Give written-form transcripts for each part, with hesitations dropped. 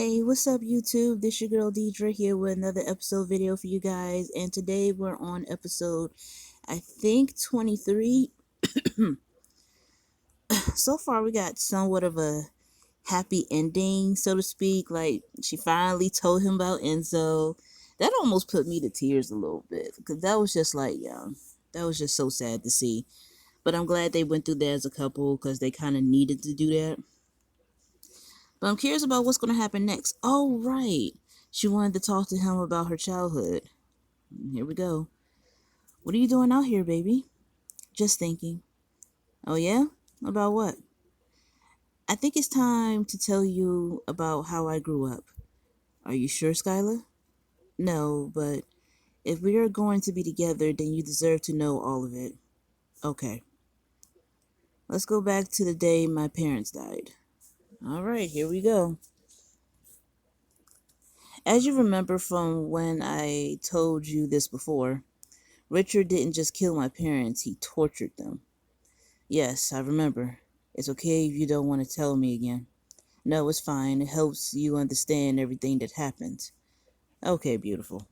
Hey, what's up, YouTube? This your girl Deidre here with another episode video for you guys. And today we're on episode, I think, 23. So far, we got somewhat of a happy ending, so to speak. Like, she finally told him about Enzo. That almost put me to tears a little bit because that was just like, that was just so sad to see. But I'm glad they went through that as a couple because they kind of needed to do that. But I'm curious about what's going to happen next. Oh, right. She wanted to talk to him about her childhood. Here we go. What are you doing out here, baby? Just thinking. Oh, yeah? About what? I think it's time to tell you about how I grew up. Are you sure, Skylar? No, but if we are going to be together, then you deserve to know all of it. Okay. Let's go back to the day my parents died. All right, here we go. As you remember from when I told you this before, Richard didn't just kill my parents, he tortured them. Yes, I remember. It's okay if you don't want to tell me again. No, it's fine. It helps you understand everything that happened. Okay, beautiful.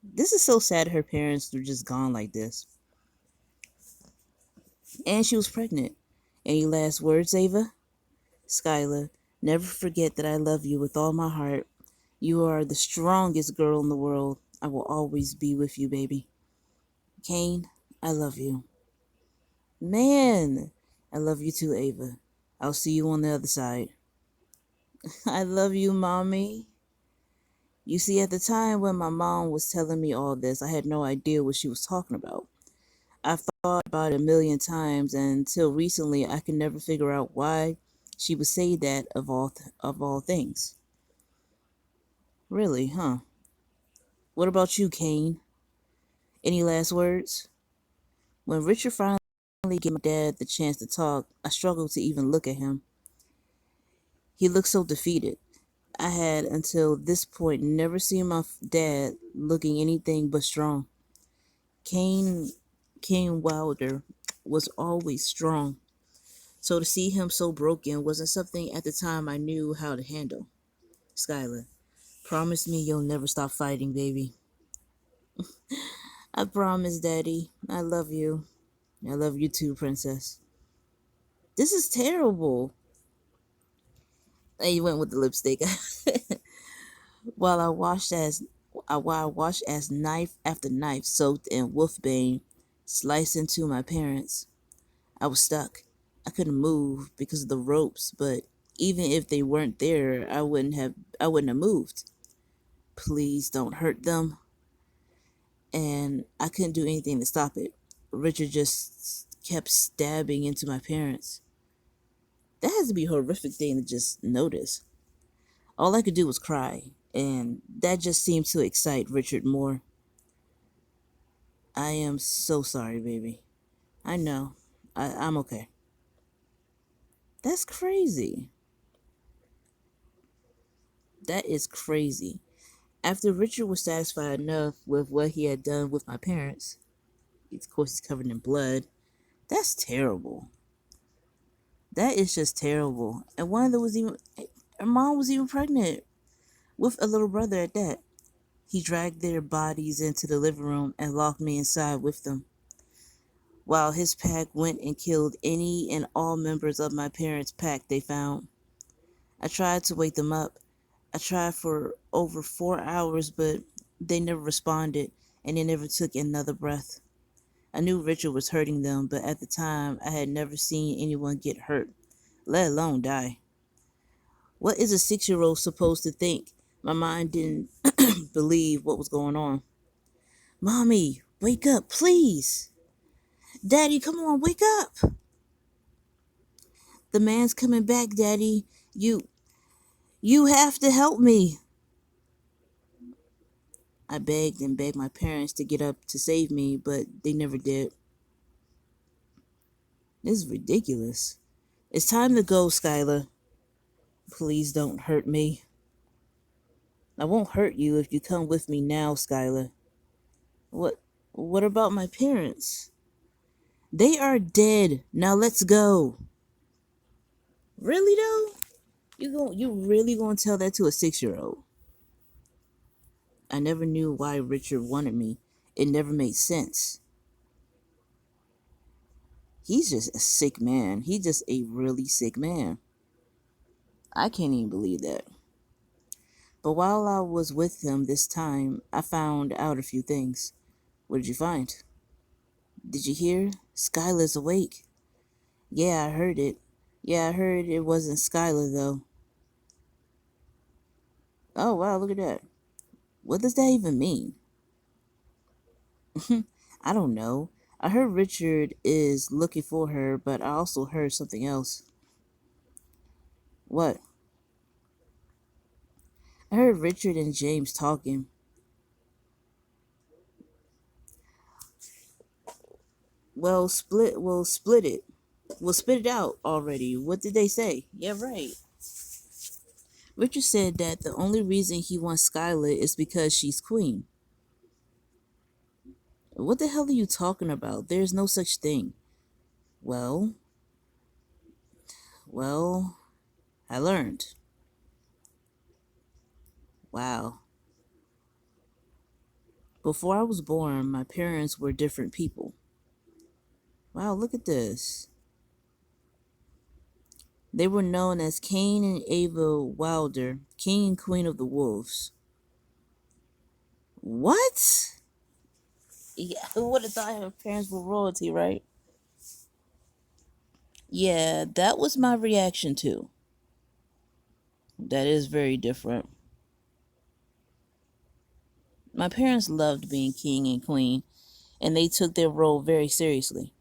This is so sad her parents were just gone like this. And she was pregnant. Any last words, Ava? Skylar, never forget that I love you with all my heart. You are the strongest girl in the world. I will always be with you, baby. Kane, I love you. Man, I love you too, Ava. I'll see you on the other side. I love you, Mommy. You see, at the time when my mom was telling me all this, I had no idea what she was talking about. I've thought about it a million times, and until recently, I could never figure out why she would say that of all things. Really, huh? What about you, Kane? Any last words? When Richard finally gave my dad the chance to talk, I struggled to even look at him. He looked so defeated. I had, until this point, never seen my dad looking anything but strong. Kane, Kane Wilder was always strong, so to see him so broken wasn't something at the time I knew how to handle. Skylar, promise me you'll never stop fighting, baby. I promise, Daddy. I love you. I love you too, Princess. This is terrible. And you went with the lipstick. while I watched as while I watched as knife after knife soaked in wolfbane sliced into my parents. I was stuck. I couldn't move because of the ropes, but even if they weren't there, I wouldn't have moved. Please don't hurt them. And I couldn't do anything to stop it. Richard just kept stabbing into my parents. That has to be a horrific thing to just notice. All I could do was cry, and that just seemed to excite Richard more. I am so sorry, baby. I know. I'm okay. That's crazy. That is crazy. After Richard was satisfied enough with what he had done with my parents, of course he's covered in blood. That's terrible. That is just terrible. And one of them was even, her mom was even pregnant with a little brother at that. He dragged their bodies into the living room and locked me inside with them, while his pack went and killed any and all members of my parents' pack they found. I tried to wake them up. I tried for over 4 hours, but they never responded and they never took another breath. I knew Richard was hurting them, but at the time, I had never seen anyone get hurt, let alone die. What is a 6-year-old supposed to think? My mind didn't believe what was going on. Mommy, wake up, please. Daddy, come on, wake up. The man's coming back, Daddy. You have to help me. I begged and begged my parents to get up to save me, but they never did. This is ridiculous. It's time to go, Skylar. Please don't hurt me. I won't hurt you if you come with me now, Skylar. What what about my parents? They are dead. Now let's go. Really though? You really gonna tell that to a 6-year-old? I never knew why Richard wanted me. It never made sense. He's just a sick man. He's just a really sick man. I can't even believe that. But while I was with him this time, I found out a few things. What did you find? Did you hear? Skylar's awake. Yeah, I heard it. Yeah, I heard it wasn't Skylar, though. Oh, wow, look at that. What does that even mean? I don't know. I heard Richard is looking for her, but I also heard something else. What? I heard Richard and James talking. Split it. Well, spit it out already. What did they say? Yeah, right. Richard said that the only reason he wants Skylar is because she's queen. What the hell are you talking about? There's no such thing. Well, well, I learned. Wow. Before I was born, my parents were different people. Wow, look at this. They were known as Cain and Ava Wilder, king and queen of the wolves. What? Yeah, who would have thought her parents were royalty, right? Yeah, that was my reaction too. That is very different. My parents loved being king and queen, and they took their role very seriously.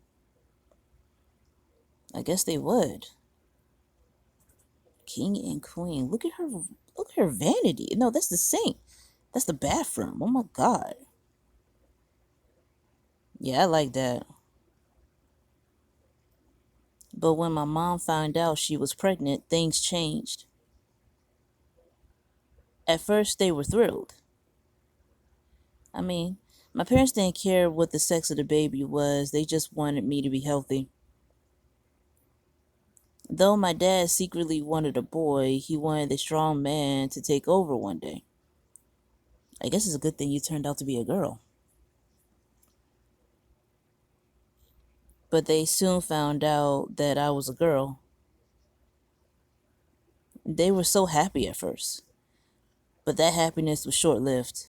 I guess they would. King and queen. Look at her. Look at her vanity. No, that's the sink. That's the bathroom. Oh my god. Yeah, I like that. But when my mom found out she was pregnant, things changed. At first, they were thrilled. I mean, my parents didn't care what the sex of the baby was, they just wanted me to be healthy. Though my dad secretly wanted a boy, he wanted the strong man to take over one day. I guess it's a good thing you turned out to be a girl. But they soon found out that I was a girl. They were so happy at first, but that happiness was short lived.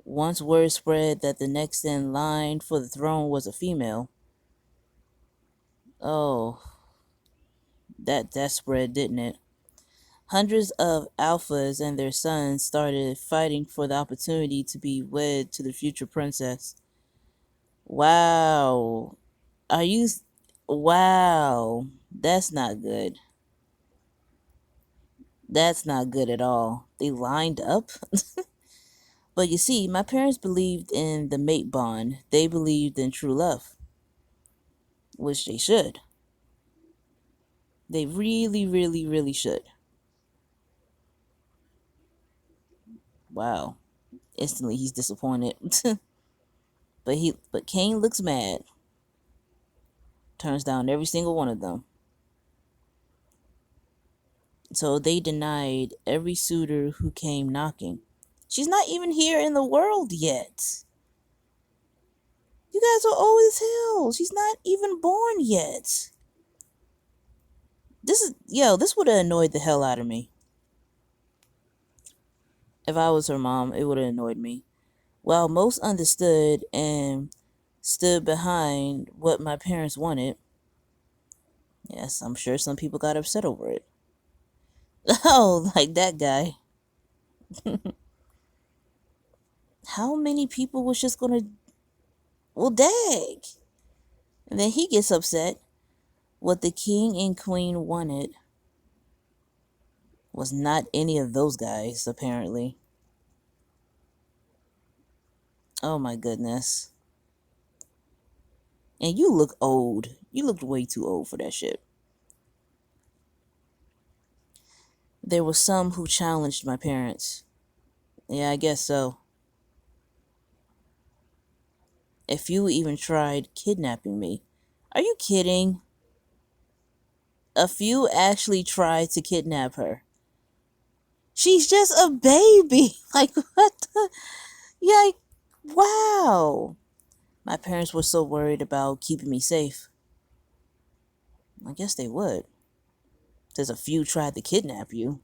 Once word spread that the next in line for the throne was a female, oh, that spread, didn't it? Hundreds of alphas and their sons started fighting for the opportunity to be wed to the future princess. Wow. Are you. Wow. That's not good. That's not good at all. They lined up? But you see, my parents believed in the mate bond. They believed in true love, which they should. They really, really, really should. Wow. Instantly, he's disappointed. But Cain looks mad. Turns down every single one of them. So they denied every suitor who came knocking. She's not even here in the world yet. You guys are old as hell. She's not even born yet. This would have annoyed the hell out of me. If I was her mom, it would have annoyed me. While most understood and stood behind what my parents wanted, yes, I'm sure some people got upset over it. Oh, like that guy. How many people was just gonna. Well, dag. And then he gets upset. What the king and queen wanted was not any of those guys, apparently. Oh my goodness. And you look old. You looked way too old for that shit. There were some who challenged my parents. Yeah, I guess so. A few even tried kidnapping me. Are you kidding? A few actually tried to kidnap her. She's just a baby. Like, what the? Yeah, wow. My parents were so worried about keeping me safe. I guess they would. There's a few tried to kidnap you.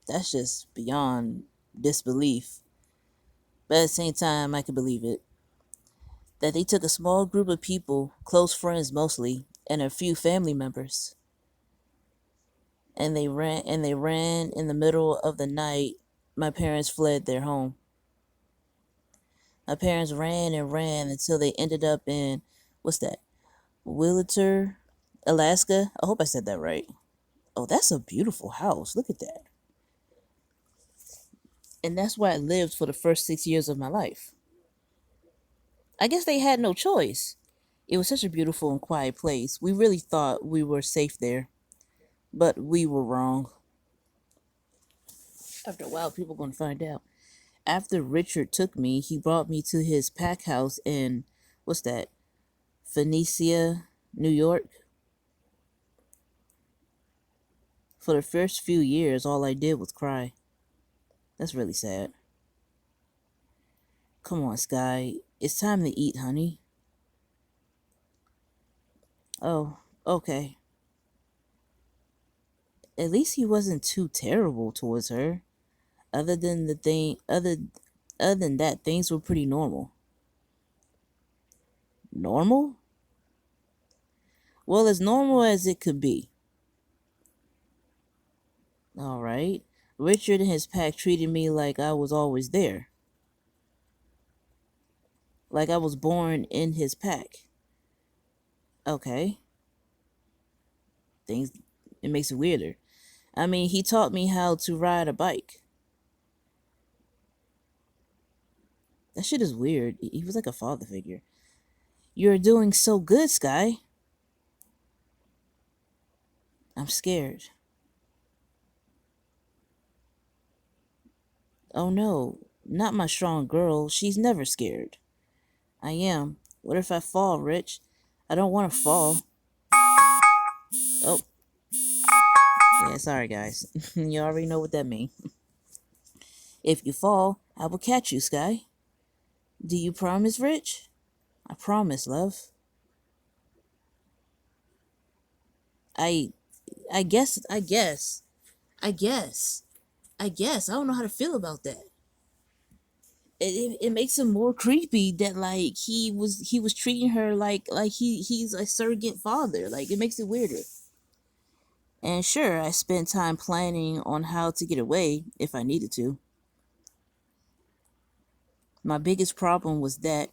That's just beyond disbelief. But at the same time, I can believe it. That they took a small group of people, close friends mostly, and a few family members, and they ran in the middle of the night. My parents fled their home. My parents ran and ran until they ended up in, what's that? Williter, Alaska. I hope I said that right. Oh, that's a beautiful house. Look at that. And that's where I lived for the first 6 years of my life. I guess they had no choice. It was such a beautiful and quiet place. We really thought we were safe there, but we were wrong. After a while, people are going to find out. After Richard took me, he brought me to his pack house in, what's that? Phoenicia, New York. For the first few years, all I did was cry. That's really sad. Come on, Sky. It's time to eat, honey. Oh, okay. At least he wasn't too terrible towards her. Other than the thing, other than that, things were pretty normal. Normal? Well, as normal as it could be. All right. Richard and his pack treated me like I was always there. Like I was born in his pack. Okay. Things, it makes it weirder. I mean, he taught me how to ride a bike. That shit is weird. He was like a father figure. You're doing so good, Sky. I'm scared. Oh no, not my strong girl. She's never scared. I am. What if I fall, Rich? I don't want to fall. Oh, yeah, sorry, guys. You already know what that means. If you fall, I will catch you, Sky. Do you promise, Rich? I promise, love. I, I guess, I guess, I guess, I guess. I don't know how to feel about that. It makes him more creepy that like he was treating her like he's a surrogate father. Like it makes it weirder. And sure, I spent time planning on how to get away if I needed to. My biggest problem was that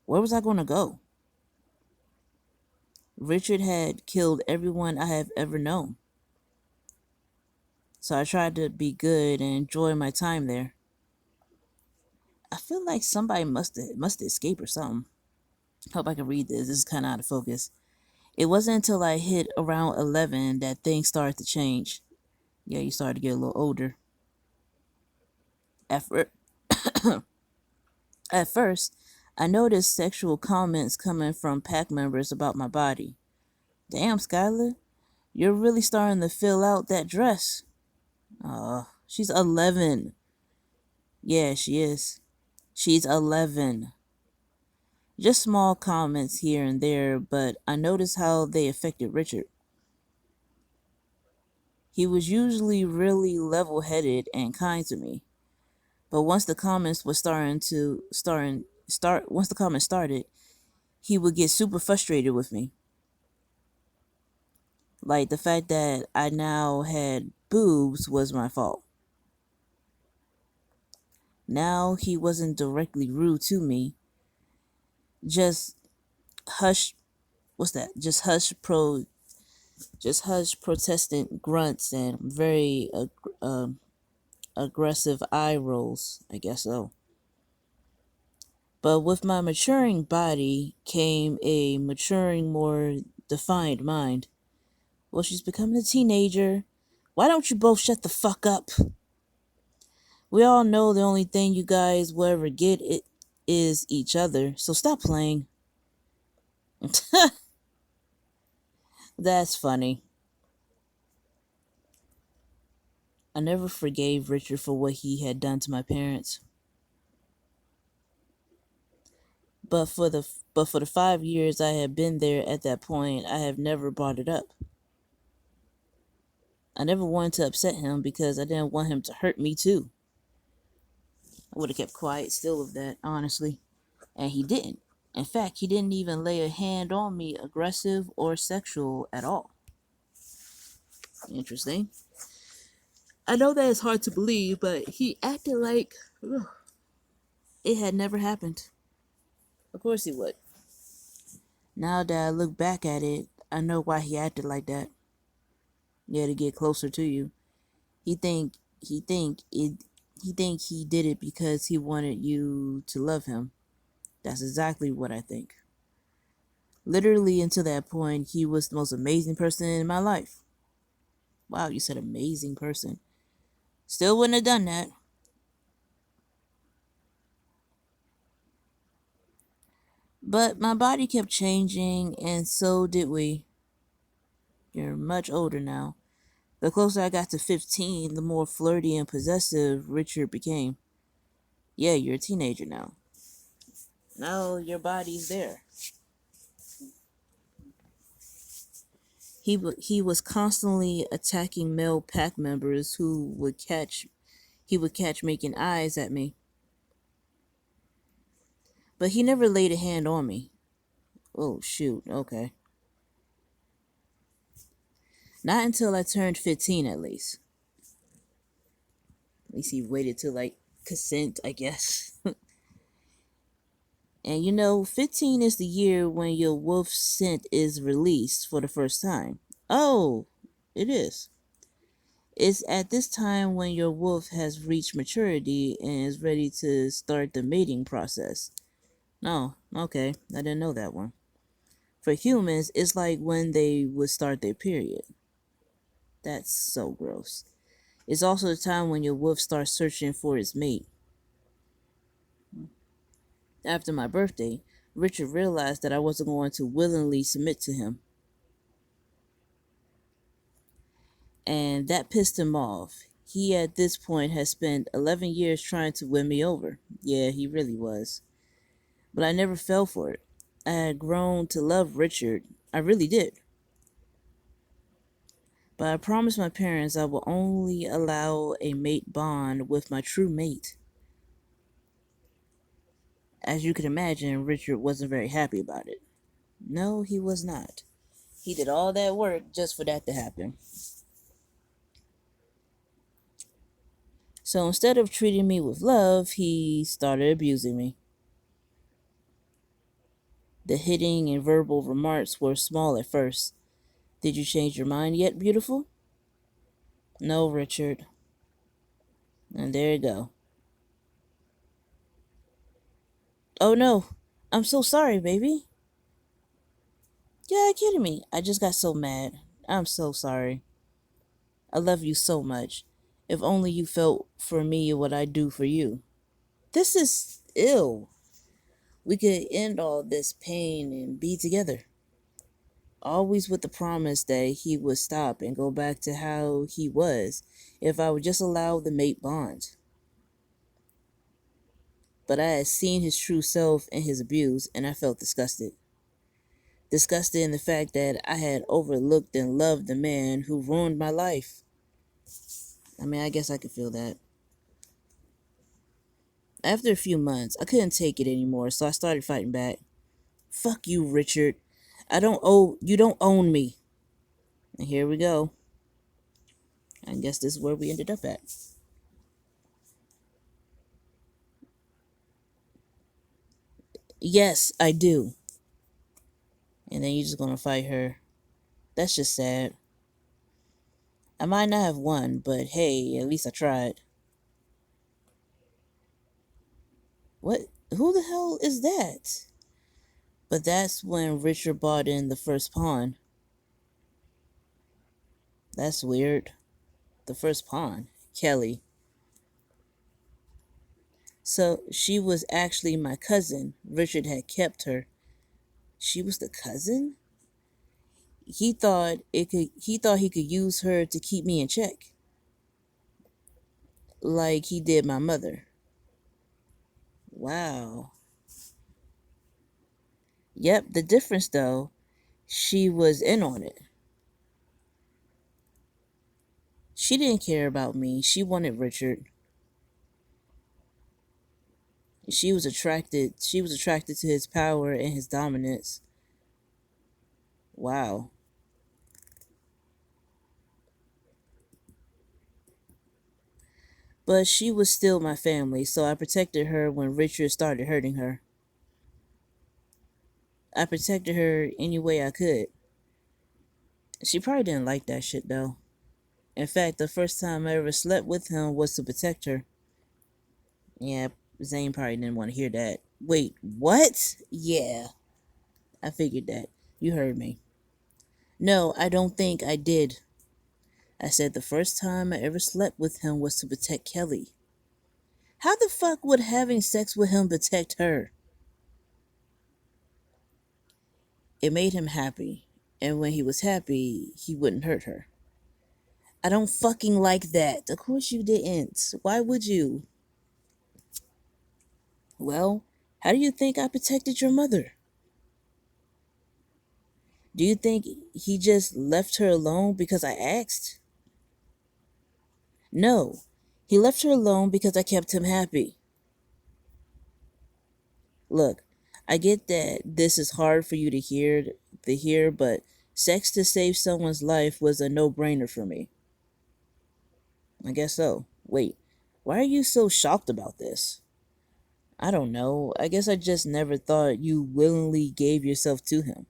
where was I going to go? Richard had killed everyone I have ever known. So I tried to be good and enjoy my time there. I feel like somebody must escape or something. Hope I can read this. This is kind of out of focus. It wasn't until I hit around 11 that things started to change. Yeah, you started to get a little older. At, fir- At first, I noticed sexual comments coming from pack members about my body. Damn, Skylar, you're really starting to fill out that dress. She's 11. Yeah, she is. She's 11. Just small comments here and there, but I noticed how they affected Richard. He was usually really level-headed and kind to me, but once the comments were once the comments started, he would get super frustrated with me. Like the fact that I now had boobs was my fault. Now he wasn't directly rude to me, just hush. What's that? Just hush protestant grunts and very aggressive eye rolls. I guess so. But with my maturing body came a maturing, more defined mind. Well, she's becoming a teenager. Why don't you both shut the fuck up? We all know the only thing you guys will ever get is each other, so stop playing. That's funny. I never forgave Richard for what he had done to my parents. But for the 5 years I had been there at that point, I have never brought it up. I never wanted to upset him because I didn't want him to hurt me too. I would have kept quiet still of that, honestly. And he didn't. In fact, he didn't even lay a hand on me, aggressive or sexual at all. Interesting. I know that is hard to believe, but he acted like it had never happened. Of course he would. Now that I look back at it, I know why he acted like that. Yeah, to get closer to you. He think he think it he think he did it because he wanted you to love him. That's exactly what I think. Literally until that point, he was the most amazing person in my life. Wow, you said amazing person. Still wouldn't have done that. But my body kept changing, and so did we. You're much older now. The closer I got to 15, the more flirty and possessive Richard became. Yeah, you're a teenager now. Now your body's there. He was constantly attacking male pack members he would catch making eyes at me. But he never laid a hand on me. Oh shoot, okay. Not until I turned 15 at least. At least he waited till like consent, I guess. And 15 is the year when your wolf scent is released for the first time. Oh, it is. It's at this time when your wolf has reached maturity and is ready to start the mating process. Oh, okay. I didn't know that one. For humans, it's like when they would start their period. That's so gross. It's also the time when your wolf starts searching for its mate. After my birthday, Richard realized that I wasn't going to willingly submit to him. And that pissed him off. He at this point had spent 11 years trying to win me over. Yeah, he really was. But I never fell for it. I had grown to love Richard. I really did. But I promised my parents I would only allow a mate bond with my true mate. As you can imagine, Richard wasn't very happy about it. No, he was not. He did all that work just for that to happen. So instead of treating me with love, he started abusing me. The hitting and verbal remarks were small at first. Did you change your mind yet, beautiful? No, Richard. And there you go. Oh no, I'm so sorry, baby. Yeah, kidding me. I just got so mad. I'm so sorry. I love you so much. If only you felt for me what I do for you. This is ill. We could end all this pain and be together. Always with the promise that he would stop and go back to how he was if I would just allow the mate bond. But I had seen his true self and his abuse, and I felt disgusted. Disgusted in the fact that I had overlooked and loved the man who ruined my life. I mean, I guess I could feel that. After a few months, I couldn't take it anymore, so I started fighting back. Fuck you, Richard. You don't own me. And here we go. I guess this is where we ended up at. Yes, I do. And then you're just gonna fight her. That's just sad. I might not have won, but hey, at least I tried. What? Who the hell is that? But that's when Richard bought in the first pawn. That's weird. The first pawn. Kelly. So she was actually my cousin. Richard had kept her. She was the cousin? He thought he could use her to keep me in check, like he did my mother. Wow. Yep, the difference though, she was in on it. She didn't care about me. She wanted Richard. She was attracted to his power and his dominance. Wow. But she was still my family, so I protected her when Richard started hurting her. I protected her any way I could. She probably didn't like that shit though. In fact, the first time I ever slept with him was to protect her. Yeah, Zane probably didn't want to hear that. Wait, what? Yeah, I figured that. You heard me. No, I don't think I did. I said the first time I ever slept with him was to protect Kelly. How the fuck would having sex with him protect her? It made him happy, and when he was happy, he wouldn't hurt her. I don't fucking like that. Of course you didn't. Why would you? Well, how do you think I protected your mother? Do you think he just left her alone because I asked? No, he left her alone because I kept him happy. Look, I get that this is hard for you to hear, but sex to save someone's life was a no-brainer for me. I guess so. Wait, why are you so shocked about this? I don't know. I guess I just never thought you willingly gave yourself to him.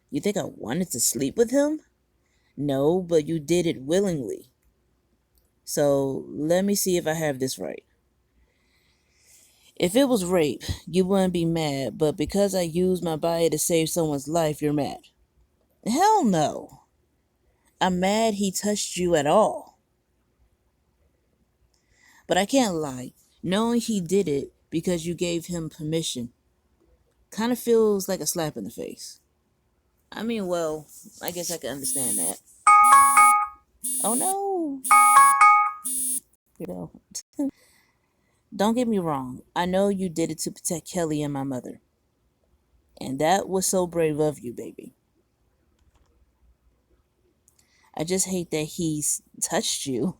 You think I wanted to sleep with him? No, but you did it willingly. So let me see if I have this right. If it was rape, you wouldn't be mad, but because I used my body to save someone's life, you're mad. Hell no. I'm mad he touched you at all. But I can't lie. Knowing he did it because you gave him permission kind of feels like a slap in the face. I mean, well, I guess I can understand that. Oh no. You know, don't get me wrong. I know you did it to protect Kelly and my mother. And that was so brave of you, baby. I just hate that he's touched you.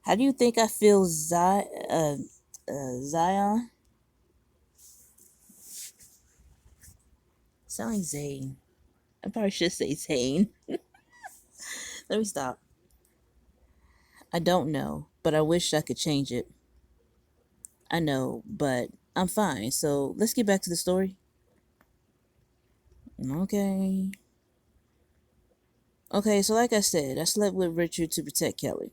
How do you think I feel, Zion? Sound like Zane. I probably should say Zane. Let me stop. I don't know, but I wish I could change it. I know, but I'm fine. So let's get back to the story. Okay. Okay, so like I said, I slept with Richard to protect Kelly.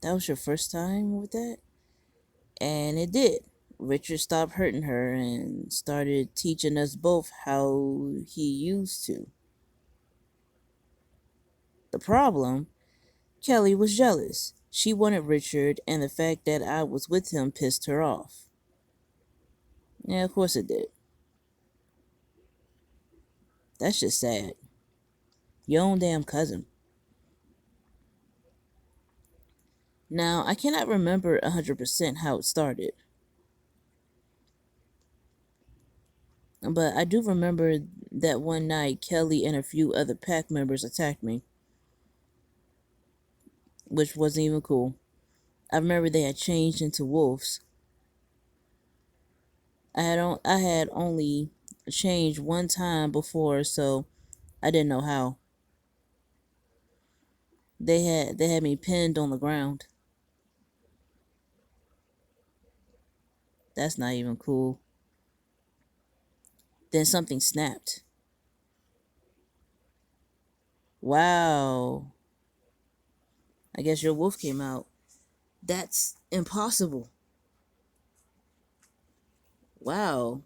That was your first time with that? And it did. Richard stopped hurting her and started teaching us both how he used to. The problem, Kelly was jealous. She wanted Richard, and the fact that I was with him pissed her off. Yeah, of course it did. That's just sad. Your own damn cousin. Now, I cannot remember 100% how it started, but I do remember that one night Kelly and a few other pack members attacked me, which wasn't even cool. I remember they had changed into wolves. I had only changed one time before, so I didn't know how. They had me pinned on the ground. That's not even cool. Then something snapped. Wow. I guess your wolf came out. That's impossible. Wow.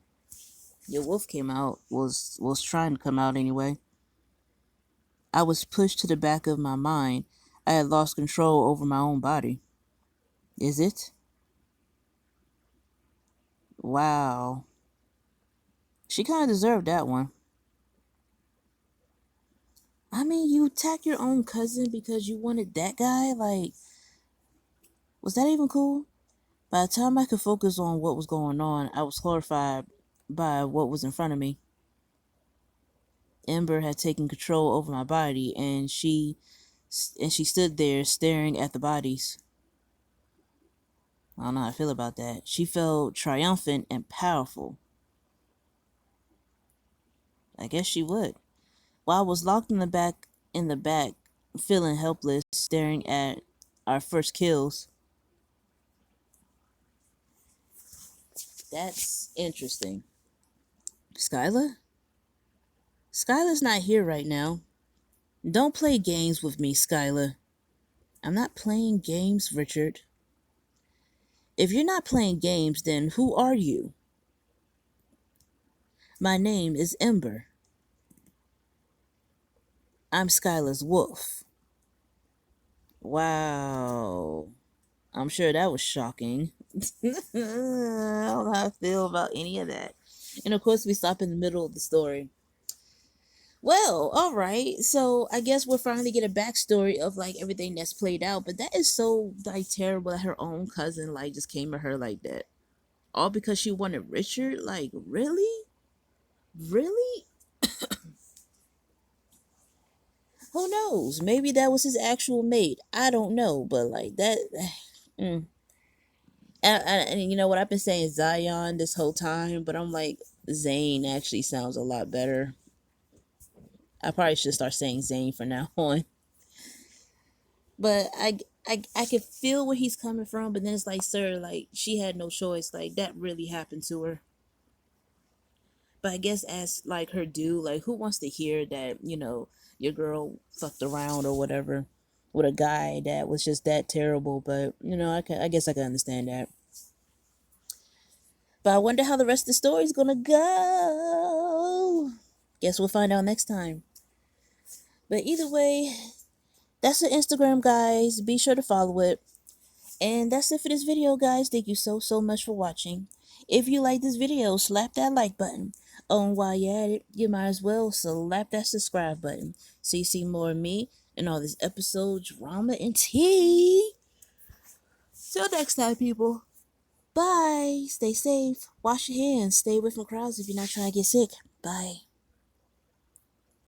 Your wolf came out. Was trying to come out anyway. I was pushed to the back of my mind. I had lost control over my own body. Is it? Wow. She kind of deserved that one. mean, you attacked your own cousin because you wanted that guy? Like, was that even cool? By the time I could focus on what was going on, I was horrified by what was in front of me. Ember had taken control over my body, and she stood there staring at the bodies. I don't know how I feel about that. She felt triumphant and powerful. I guess she would. While I was locked in the back, feeling helpless, staring at our first kills. That's interesting. Skylar? Skylar's not here right now. Don't play games with me, Skylar. I'm not playing games, Richard. If you're not playing games, then who are you? My name is Ember. I'm Skylar's wolf. Wow. I'm sure that was shocking. I don't know how I feel about any of that. And of course, we stop in the middle of the story. Well, all right. So I guess we'll finally get a backstory of like everything that's played out. But that is so like terrible that her own cousin like just came at her like that, all because she wanted Richard. Like, really, really? Who knows? Maybe that was his actual mate. I don't know. But like that. Mm. And you know what? I've been saying Zion this whole time, but I'm like, Zane actually sounds a lot better. I probably should start saying Zane from now on. But I can feel where he's coming from, but then it's like, sir, like, she had no choice. Like, that really happened to her. But I guess as, like, her due, like, who wants to hear that, you know, your girl fucked around or whatever with a guy that was just that terrible? But, you know, I guess I can understand that. But I wonder how the rest of the story is gonna go. Guess we'll find out next time. But either way, that's the Instagram, guys. Be sure to follow it. And that's it for this video, guys. Thank you so much for watching. If you like this video, slap that like button. Oh, and while you're at it, you might as well slap that subscribe button so you see more of me and all this episode drama and tea. Till next time, people. Bye. Stay safe. Wash your hands. Stay away from crowds if you're not trying to get sick. Bye.